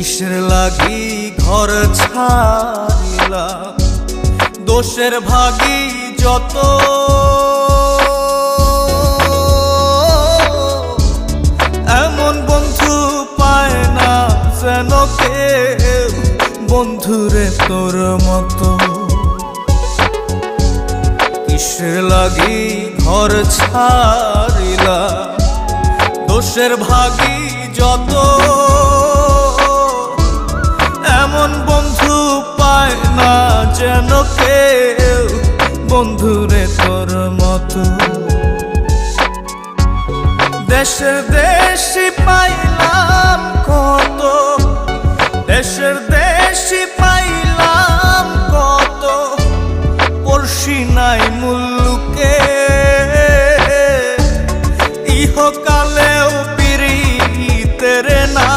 কিসের লাগি ঘর ছাড়িলাম, দোষের ভাগী যত। এমন বন্ধু পায় না যেন কেউ, বন্ধুরে তোর মতো। কিসের লাগি ঘর ছাড়িলাম, দোষের ভাগী যত। এমন বন্ধু পায় না যেন কেউ, বন্ধুরে তোর মতো। দেশে দেশে পাইলাম